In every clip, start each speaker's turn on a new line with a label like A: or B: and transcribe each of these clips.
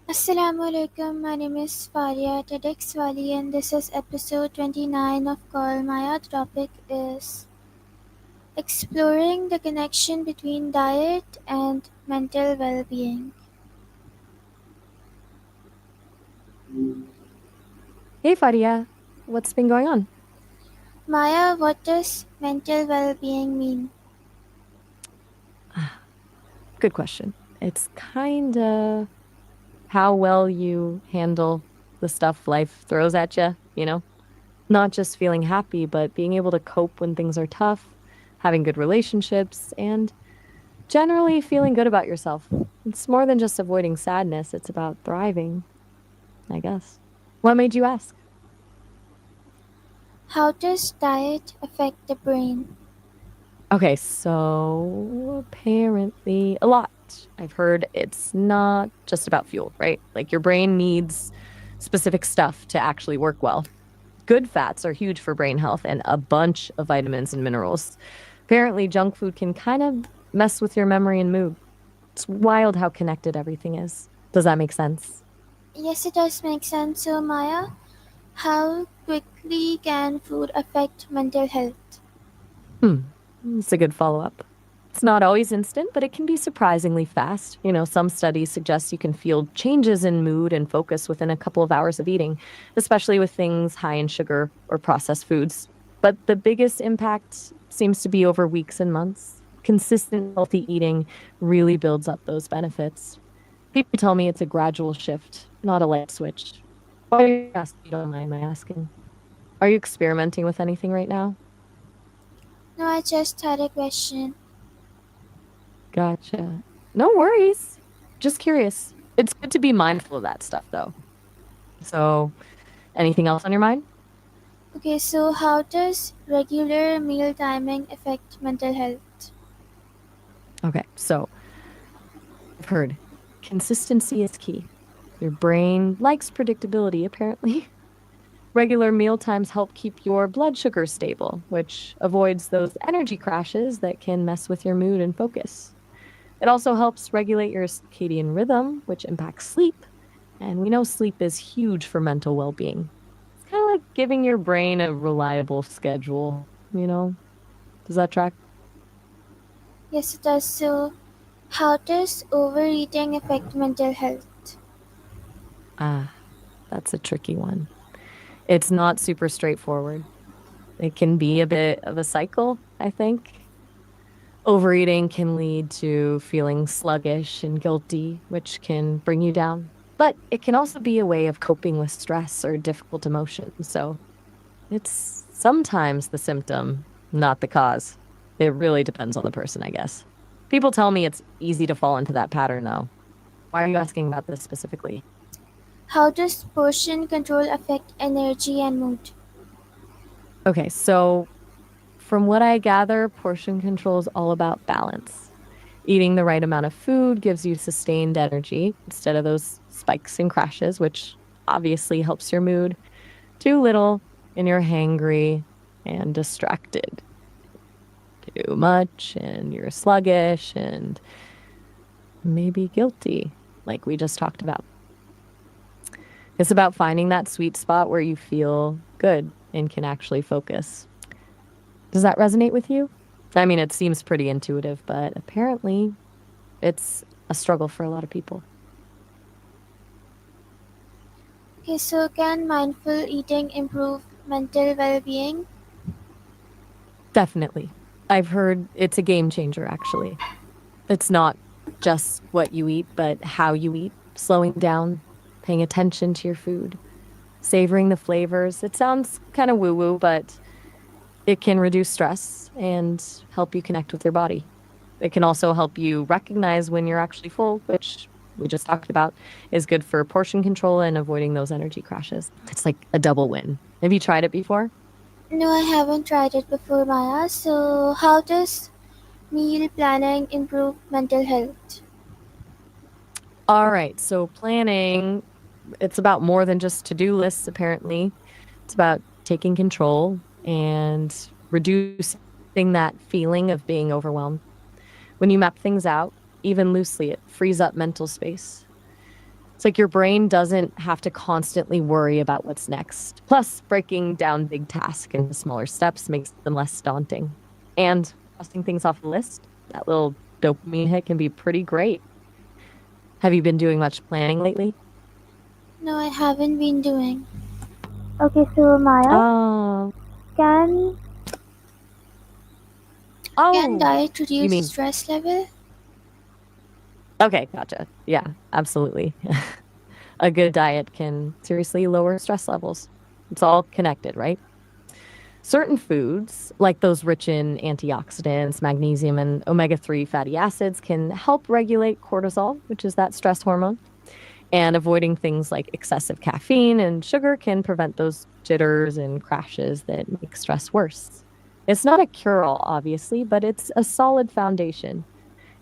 A: Assalamu alaikum. My name is Faria Tedxwali and this is episode 29 of Call Maya. The topic is exploring the connection between diet and mental well-being.
B: Hey Faria, what's been going on?
A: Maya, what does mental well-being mean?
B: Good question. It's kind of how well you handle the stuff life throws at you, Not just feeling happy, but being able to cope when things are tough, having good relationships, and generally feeling good about yourself. It's more than just avoiding sadness, it's about thriving, I guess. What made you ask?
A: How does diet affect the brain?
B: Okay, so apparently a lot. I've heard it's not just about fuel, right? Like your brain needs specific stuff to actually work well. Good fats are huge for brain health and a bunch of vitamins and minerals. Apparently, junk food can kind of mess with your memory and mood. It's wild how connected everything is. Does that make sense?
A: Yes, it does make sense. So, Maya, how quickly can food affect mental health?
B: Hmm. It's a good follow up. It's not always instant, but it can be surprisingly fast. Some studies suggest you can feel changes in mood and focus within a couple of hours of eating, especially with things high in sugar or processed foods. But the biggest impact seems to be over weeks and months. Consistent healthy eating really builds up those benefits. People tell me it's a gradual shift, not a light switch. Why are you asking? You don't mind my asking. Are you experimenting with anything right now?
A: No, I just had a question.
B: Gotcha. No worries. Just curious. It's good to be mindful of that stuff, though. So, anything else on your mind?
A: Okay, so how does regular meal timing affect mental health?
B: Okay, so I've heard consistency is key. Your brain likes predictability, apparently. Regular meal times help keep your blood sugar stable, which avoids those energy crashes that can mess with your mood and focus. It also helps regulate your circadian rhythm, which impacts sleep. And we know sleep is huge for mental well being. It's kind of like giving your brain a reliable schedule. Does that track?
A: Yes, it does. So, how does overeating affect mental health?
B: Ah, that's a tricky one. It's not super straightforward. It can be a bit of a cycle, I think. Overeating can lead to feeling sluggish and guilty, which can bring you down. But it can also be a way of coping with stress or difficult emotions. So it's sometimes the symptom, not the cause. It really depends on the person, I guess. People tell me it's easy to fall into that pattern, though. Why are you asking about this specifically?
A: How does portion control affect energy and mood?
B: Okay, so from what I gather, portion control is all about balance. Eating the right amount of food gives you sustained energy instead of those spikes and crashes, which obviously helps your mood. Too little and you're hangry and distracted. Too much and you're sluggish and maybe guilty, like we just talked about. It's about finding that sweet spot where you feel good and can actually focus. Does that resonate with you? I mean, it seems pretty intuitive, but apparently it's a struggle for a lot of people.
A: Okay, so can mindful eating improve mental well being?
B: Definitely. I've heard it's a game changer, actually. It's not just what you eat, but how you eat, slowing down, paying attention to your food, savoring the flavors. It sounds kind of woo woo, but it can reduce stress and help you connect with your body. It can also help you recognize when you're actually full, which we just talked about is good for portion control and avoiding those energy crashes. It's like a double win. Have you tried it before?
A: No, I haven't tried it before, Maya. So, how does meal planning improve mental health?
B: All right. So planning, it's about more than just to-do lists, apparently. It's about taking control and reducing that feeling of being overwhelmed. When you map things out, even loosely, it frees up mental space. It's like your brain doesn't have to constantly worry about what's next. Plus, breaking down big tasks into smaller steps makes them less daunting. And crossing things off the list, that little dopamine hit can be pretty great. Have you been doing much planning lately?
A: No, I haven't been doing. Okay, so Maya,
B: Oh,
A: can can
B: oh,
A: diet
B: you
A: reduce
B: mean,
A: stress level?
B: okay, gotcha. Yeah, absolutely. A good diet can seriously lower stress levels. It's all connected, right? Certain foods, like those rich in antioxidants, magnesium, and omega-3 fatty acids, can help regulate cortisol, which is that stress hormone. And avoiding things like excessive caffeine and sugar can prevent those jitters and crashes that make stress worse. It's not a cure all, obviously, but it's a solid foundation.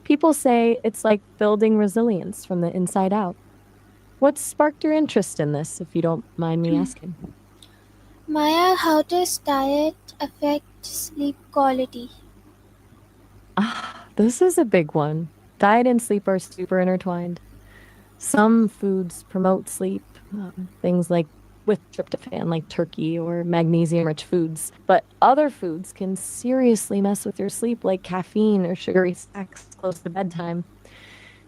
B: People say it's like building resilience from the inside out. What sparked your interest in this, if you don't mind me asking?
A: Maya, how does diet affect sleep quality?
B: Ah, this is a big one. Diet and sleep are super intertwined. Some foods promote sleep, things like with tryptophan, like turkey or magnesium rich foods. But other foods can seriously mess with your sleep, like caffeine or sugary snacks close to bedtime.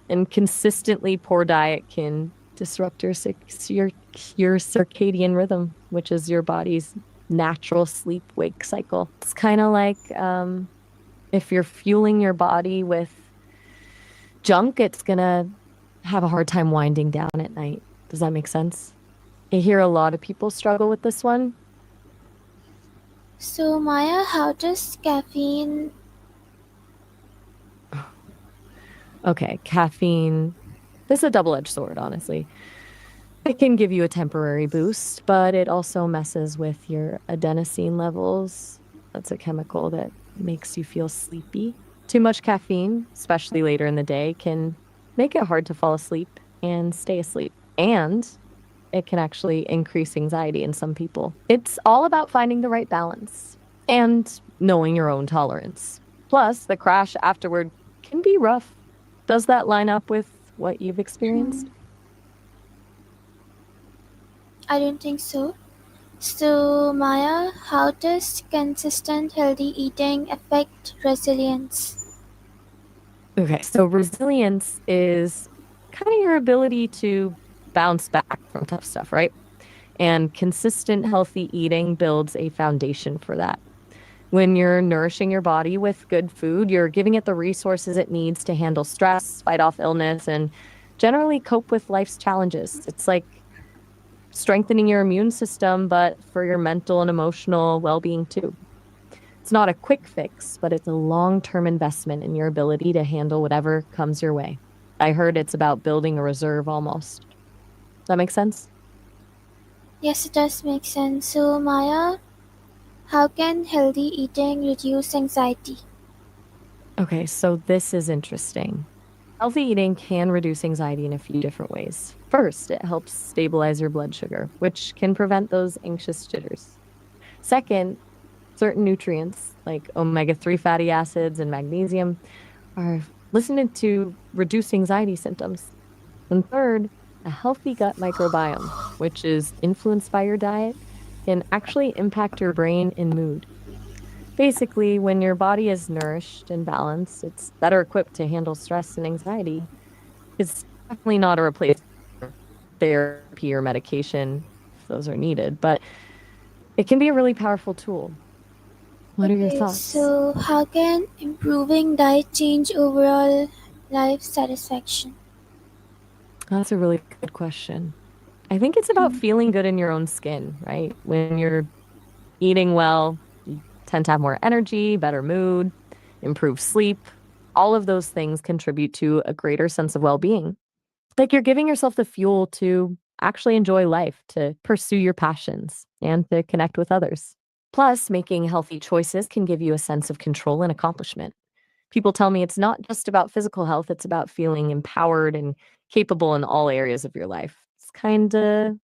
B: And consistently poor diet can disrupt your circadian rhythm, which is your body's natural sleep wake cycle. It's kind of like if you're fueling your body with junk, it's gonna have a hard time winding down at night. Does that make sense? I hear a lot of people struggle with this one.
A: So Maya, how does caffeine
B: Okay, caffeine. This is a double-edged sword, honestly. It can give you a temporary boost, but it also messes with your adenosine levels. That's a chemical that makes you feel sleepy. Too much caffeine, especially later in the day, can make it hard to fall asleep and stay asleep. And it can actually increase anxiety in some people. It's all about finding the right balance and knowing your own tolerance. Plus, the crash afterward can be rough. Does that line up with what you've experienced?
A: I don't think so. So, Maya, how does consistent healthy eating affect resilience?
B: Okay, so resilience is kind of your ability to bounce back from tough stuff, right? And consistent healthy eating builds a foundation for that. When you're nourishing your body with good food, you're giving it the resources it needs to handle stress, fight off illness, and generally cope with life's challenges. It's like strengthening your immune system, but for your mental and emotional well being too. It's not a quick fix, but it's a long term investment in your ability to handle whatever comes your way. I heard it's about building a reserve almost. Does that make sense?
A: Yes, it does make sense. So, Maya, how can healthy eating reduce anxiety?
B: Okay, so this is interesting. Healthy eating can reduce anxiety in a few different ways. First, it helps stabilize your blood sugar, which can prevent those anxious jitters. Second, certain nutrients like omega-3 fatty acids and magnesium are listened to reduce anxiety symptoms. And third, a healthy gut microbiome, which is influenced by your diet, can actually impact your brain and mood. Basically, when your body is nourished and balanced, it's better equipped to handle stress and anxiety. It's definitely not a replacement for therapy or medication if those are needed, but it can be a really powerful tool. What are your
A: Okay,
B: thoughts?
A: so how can improving diet change overall life satisfaction?
B: That's a really good question. I think it's about feeling good in your own skin, right? When you're eating well, you tend to have more energy, better mood, improved sleep. All of those things contribute to a greater sense of well being. Like you're giving yourself the fuel to actually enjoy life, to pursue your passions, and to connect with others. Plus, making healthy choices can give you a sense of control and accomplishment. People tell me it's not just about physical health, it's about feeling empowered and capable in all areas of your life. It's kind of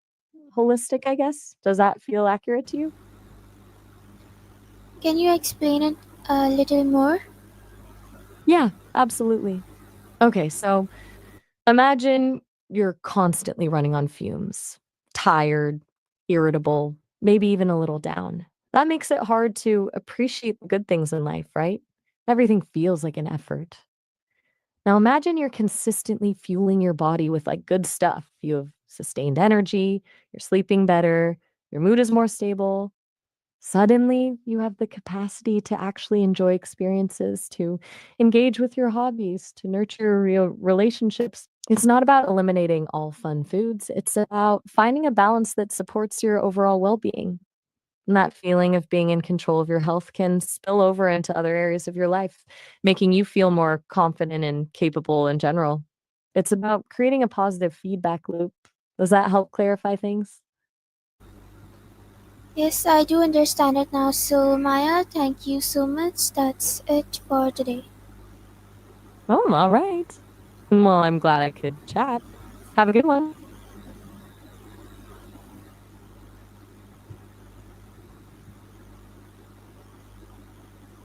B: holistic, I guess. Does that feel accurate to you?
A: Can you explain it a little more?
B: Yeah, absolutely. Okay, so imagine you're constantly running on fumes, tired, irritable, maybe even a little down. That makes it hard to appreciate the good things in life, right? Everything feels like an effort. Now imagine you're consistently fueling your body with like good stuff. You have sustained energy, you're sleeping better, your mood is more stable. Suddenly, you have the capacity to actually enjoy experiences, to engage with your hobbies, to nurture your real relationships. It's not about eliminating all fun foods, it's about finding a balance that supports your overall well being. And that feeling of being in control of your health can spill over into other areas of your life, making you feel more confident and capable in general. It's about creating a positive feedback loop. Does that help clarify things?
A: Yes, I do understand it now. So, Maya, thank you so much. That's it for today.
B: Oh, all right. Well, I'm glad I could chat. Have a good one.